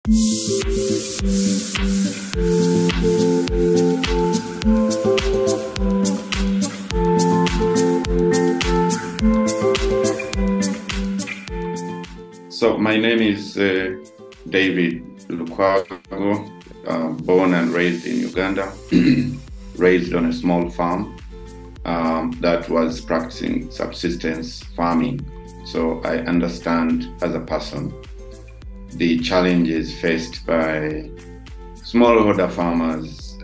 So my name is David Lukwago, born and raised in Uganda, raised on a small farm that was practicing subsistence farming. So I understand as a person the challenges faced by smallholder farmers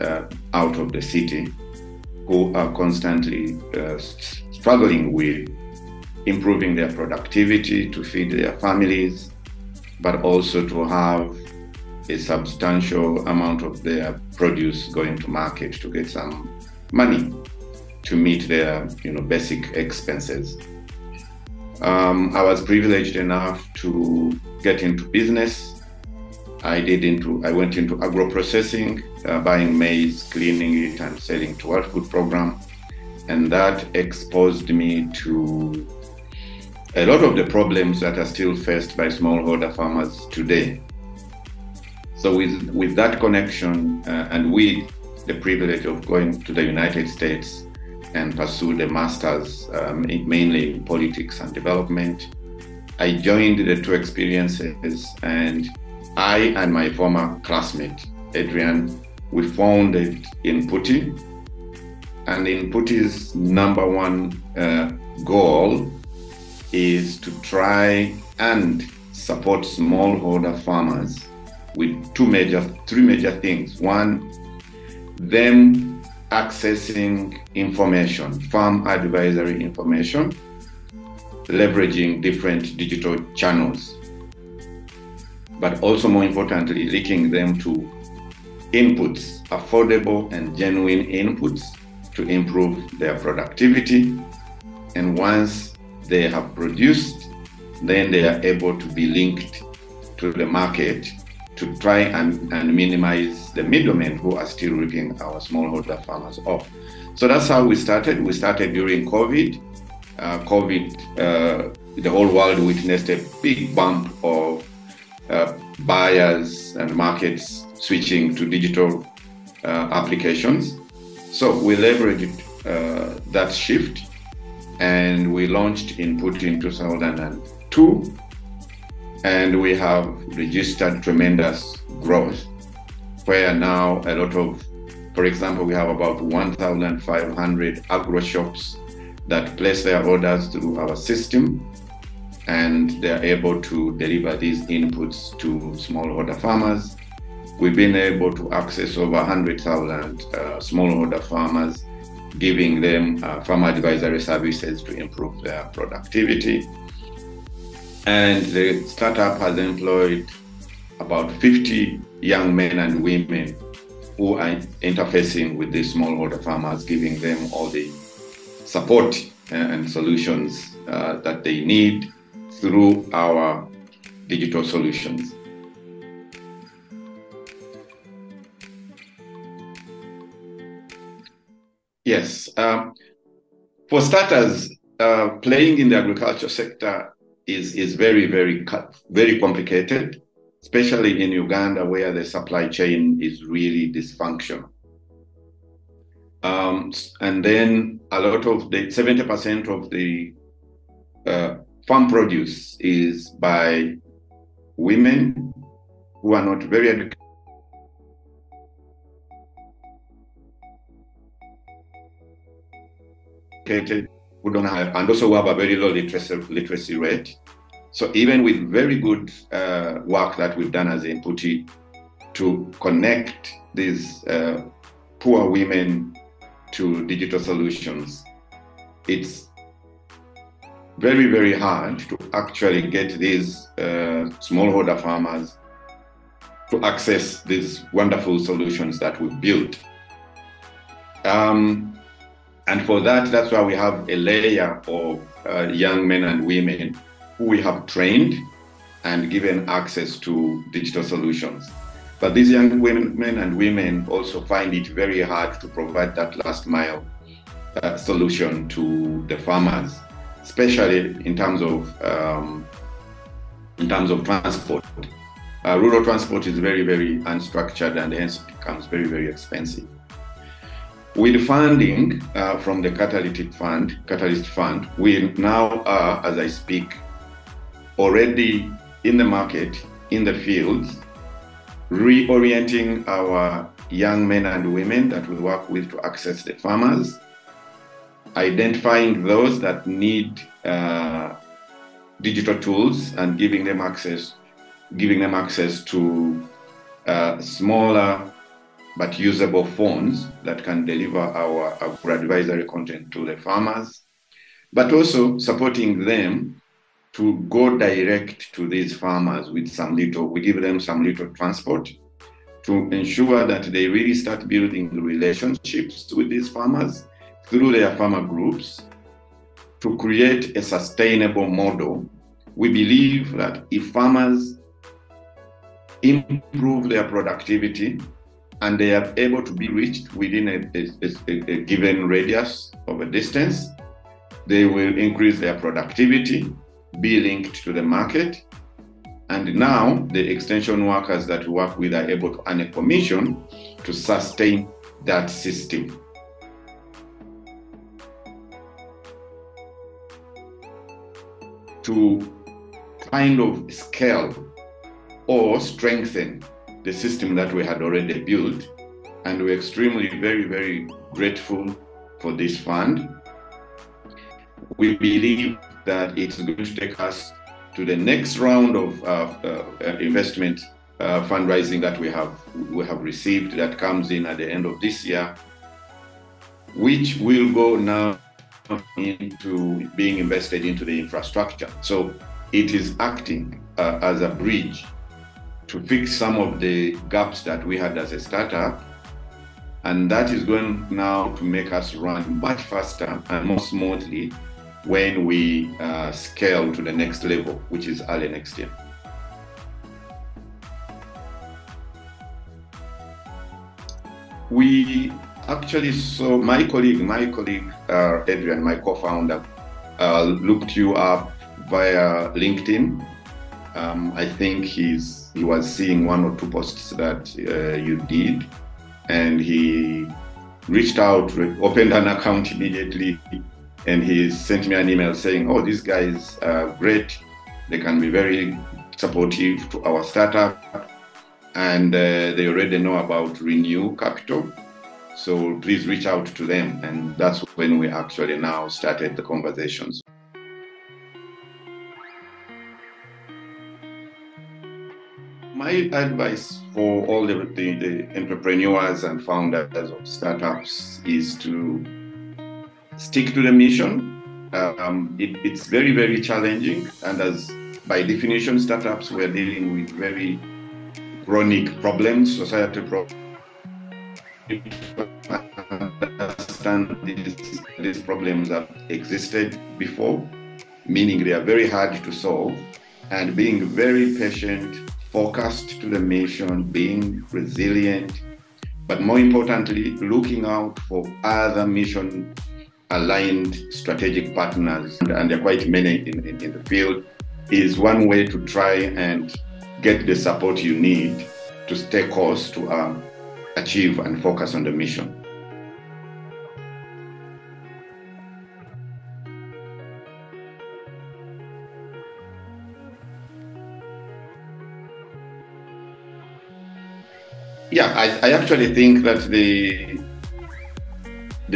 out of the city who are constantly struggling with improving their productivity to feed their families, but also to have a substantial amount of their produce going to market to get some money to meet their basic expenses. I was privileged enough to get into business. I went into agro-processing, buying maize, cleaning it, and selling to World Food Program. And that exposed me to a lot of the problems that are still faced by smallholder farmers today. So with that connection and with the privilege of going to the United States and pursue the master's mainly in politics and development, I joined the two experiences, and I and my former classmate, Adrian, we founded Inputi. And Inputi's number one goal is to try and support smallholder farmers with three major things. One, them accessing information, farm advisory information, leveraging different digital channels, but also more importantly, linking them to inputs, affordable and genuine inputs to improve their productivity. And once they have produced, then they are able to be linked to the market to try and minimize the middlemen who are still ripping our smallholder farmers off. So that's how we started. We started during COVID. The whole world witnessed a big bump of buyers and markets switching to digital applications. So we leveraged that shift, and we launched Inputi in 2002, and we have registered tremendous growth, where now a lot of, for example, we have about 1,500 agro shops that place their orders through our system, and they're able to deliver these inputs to smallholder farmers. We've been able to access over 100,000 smallholder farmers, giving them farm advisory services to improve their productivity. And the startup has employed about 50 young men and women who are interfacing with these smallholder farmers, giving them all the support and solutions that they need through our digital solutions. Yes, for starters, playing in the agriculture sector is very, very complicated, especially in Uganda, where the supply chain is really dysfunctional. And then a lot of the 70% of the farm produce is by women who are not very educated, who don't have, and also who have a very low literacy rate. So even with very good work that we've done as Inputi to connect these poor women to digital solutions, it's very, very hard to actually get these smallholder farmers to access these wonderful solutions that we've built. And for that, that's why we have a layer of young men and women who we have trained and given access to digital solutions. But these young men and women also find it very hard to provide that last mile solution to the farmers, especially in terms of transport. rural transport is very, very unstructured and hence it becomes very, very expensive. With funding from the Catalyst Fund, we now are, as I speak, already in the market, in the fields, reorienting our young men and women that we work with to access the farmers, identifying those that need digital tools and giving them access to smaller but usable phones that can deliver our advisory content to the farmers, but also supporting them to go direct to these farmers with we give them some little transport to ensure that they really start building relationships with these farmers through their farmer groups to create a sustainable model. We believe that if farmers improve their productivity and they are able to be reached within a given radius of a distance, they will increase their productivity, be linked to the market, and now the extension workers that we work with are able to earn a commission to sustain that system. To kind of scale or strengthen the system that we had already built, and we're extremely very, very grateful for this fund. We believe that it's going to take us to the next round of investment fundraising that we have received that comes in at the end of this year, which will go now into being invested into the infrastructure. So it is acting as a bridge to fix some of the gaps that we had as a startup, and that is going now to make us run much faster and more smoothly when we scale to the next level, which is early next year. We actually saw my colleague Adrian, my co-founder, looked you up via LinkedIn. I think he was seeing one or two posts that you did, and he reached out, opened an account immediately, and he sent me an email saying, "Oh, these guys are great. They can be very supportive to our startup, and they already know about Renew Capital. So please reach out to them." And that's when we actually now started the conversations. My advice for all the entrepreneurs and founders of startups is to stick to the mission. It's very, very challenging, and as by definition, startups were dealing with very chronic problems, societal problems. Understand these problems have existed before, meaning they are very hard to solve, and being very patient, focused to the mission, being resilient, but more importantly, looking out for other mission-aligned strategic partners, and there are quite many in the field, is one way to try and get the support you need to stay course to achieve and focus on the mission. Yeah, I actually think that the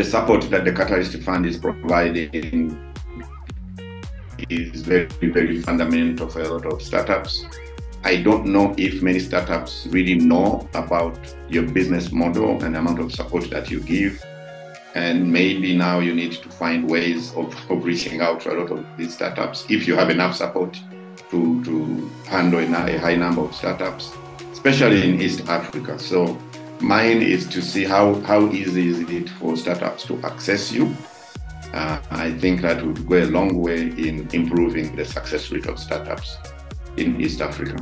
support that the Catalyst Fund is providing is very, very fundamental for a lot of startups. I don't know if many startups really know about your business model and the amount of support that you give. And maybe now you need to find ways of reaching out to a lot of these startups if you have enough support to handle a high number of startups, especially in East Africa. So mine is to see how easy is it for startups to access you. I think that would go a long way in improving the success rate of startups in East Africa.